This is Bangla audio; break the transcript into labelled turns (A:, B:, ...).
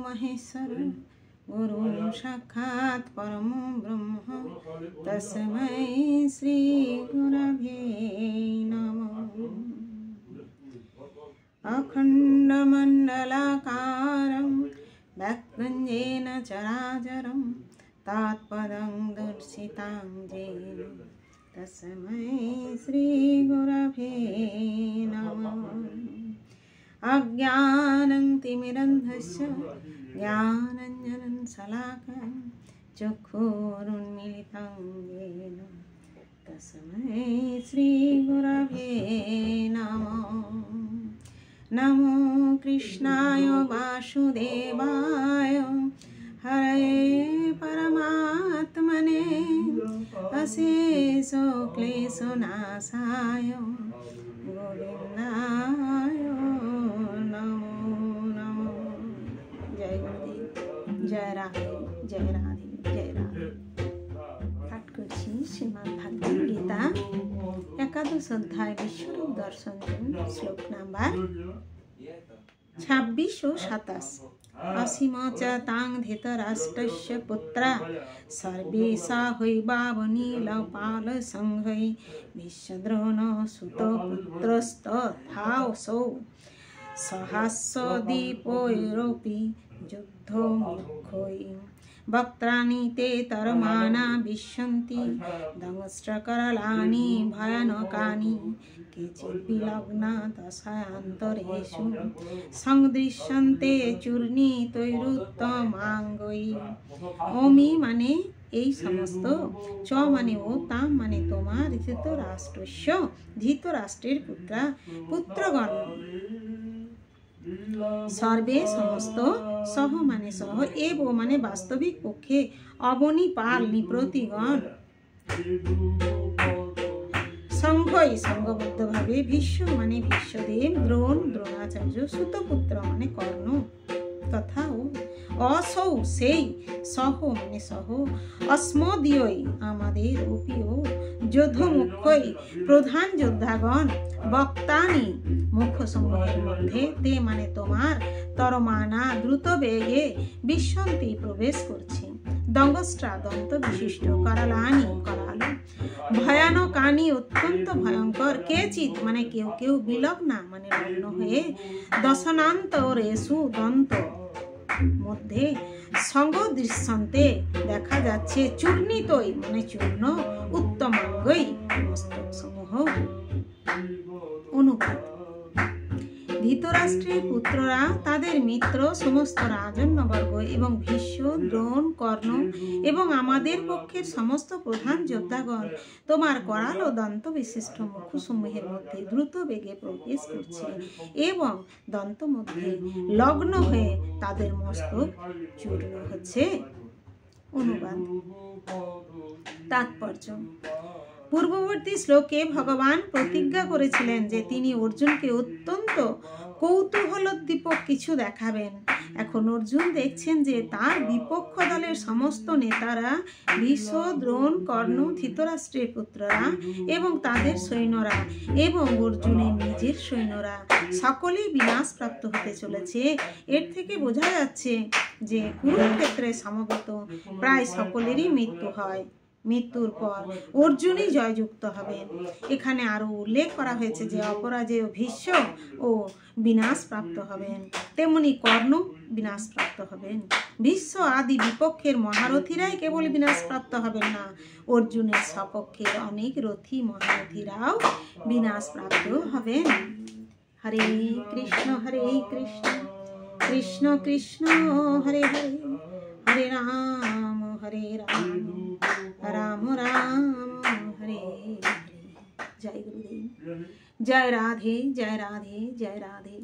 A: महेश्वर गुरु साक्षात् परमो ब्रह्म तस्मै श्री गुरवे नमः। अखण्डमण्डलाकारं व्याप्तं चराचरं तत्पदं दर्शितं येन तस्मै श्री गुरवे नमः। अज्ञानं तिमिरन्धस्य ज्ञानाञ्जनं शलाकं चक्षुरुन्मीलितं येन तस्मै श्री गुरवे नमः। नमो कृष्णाय वासुदेवाय हरये परमात्मने अशेष क्लेशनाशाय गोविन्दाय नमो नमः। जय गुरुदेव, जय राधे, जय राधे, जय राधे। पाठ करছি শ্রীমদ্ ভাগবত গীতা একাদশ অধ্যায় বিশ্বরূপ দর্শন শ্লোক নাম্বার 26 ও 27। असीम च तां धृतराष्ट्रस्य पुत्रा सर्वे साहैवावनीलपालसंघै भीष्मद्रोणसुतपुत्रस्तथासौ सहस्रदीपैरपि युद्धमुखै वक्त्राणि ते तरमाना विशन्ति दंष्ट्रकरालानि भयानकानि केचिद्विलग्ना दशान्तरेषु संदृश्यन्ते चूर्णितैरुत्तमाङ्गै। ओमी माने এই সমস্ত, চ মানে ও, তাম মানে তোমার, ধৃতরাষ্ট্রের পুত্রগণ, সর্বে সমস্ত, সহ মানে সহ, এব মানে বাস্তবিক পক্ষে, অবনী পাল নিপ্রতিগণ, সংঘই সংঘবদ্ধ ভাবে, ভীষ্ম মানে ভীষ্মদেব, দ্রোণ দ্রোণাচার্য, সুতপুত্র মানে কর্ণ, তথা ও, অসৌ সেই, সহ মানে সহ, অস্মদীয় আমাদের, অপিও যোদ্ধমুখ্যই প্রধান যোদ্ধাগণ, বক্তানি মুখ্যসমূহের মধ্যে, তে মানে তোমার, তরমানা দ্রুত বেগে, বিশ্বন্তি প্রবেশ করছে, দঙ্গস্ট্রা দন্ত বিশিষ্ট, করালানি করালো, ভয়ানকানি অত্যন্ত ভয়ঙ্কর, কেচিত মানে কেউ কেউ, বিলগ্না মানে লগ্ন হয়ে, দশনান্ত রেসু দন্ত মধ্যে, সঙ্গ দৃশ্যন্তে দেখা যাচ্ছে, চূর্ণিতই মানে চূর্ণ, উত্তমাঙ্গই মস্তক সমূহ। অনুপাত: ধৃতরাষ্ট্রের পুত্ররা, তাদের মিত্র সমস্ত রাজন্যবর্গ এবং ভীষ্ম, দ্রোণ, কর্ণ এবং আমাদের পক্ষের সমস্ত প্রধান যোদ্ধাগণ তোমার করাল ও দন্ত বিশিষ্ট মুখসমূহের মধ্যে দ্রুত বেগে প্রবেশ করছে এবং দন্ত মধ্যে লগ্ন হয়ে তাদের মস্তক চূর্ণ হচ্ছে। অনুবাদ: তাৎপর্য: পূর্ববর্তী শ্লোকে ভগবান প্রতিজ্ঞা করেছিলেন যে তিনি অর্জুনকে অত্যন্ত কৌতূহলোদ্দীপক কিছু দেখাবেন। এখন অর্জুন দেখছেন যে তার বিপক্ষ দলের সমস্ত নেতারা, ভীষ্ম, দ্রোণ, কর্ণ, ধৃতরাষ্ট্রের পুত্ররা এবং তাদের সৈন্যরা এবং অর্জুনের নিজের সৈন্যরা সকলেই বিনাশপ্রাপ্ত হতে চলেছে। এর থেকে বোঝা যাচ্ছে যে কুরুক্ষেত্রে সমবেত প্রায় সকলেরই মৃত্যু হয়। মৃত্যুর পর অর্জুনই জয়যুক্ত হবেন। এখানে আরো উল্লেখ করা হয়েছে যে অপরাজেয় ভীষ্ম ও বিনাশপ্রাপ্ত হবেন, তেমনি কর্ণ বিনাশপ্রাপ্ত হবেন। ভীষ্ম আদি বিপক্ষের মহারথীরাই কেবল বিনাশপ্রাপ্ত হবেন না, অর্জুনের সপক্ষের অনেক রথী মহারথীরাও বিনাশপ্রাপ্ত হবেন। হরে কৃষ্ণ কৃষ্ণ কৃষ্ণ হরে হরে, হরে রাম রাম রাম হরে হরে। জয় গুরুদেব, জয় রাধে, জয় রাধে, জয় রাধে।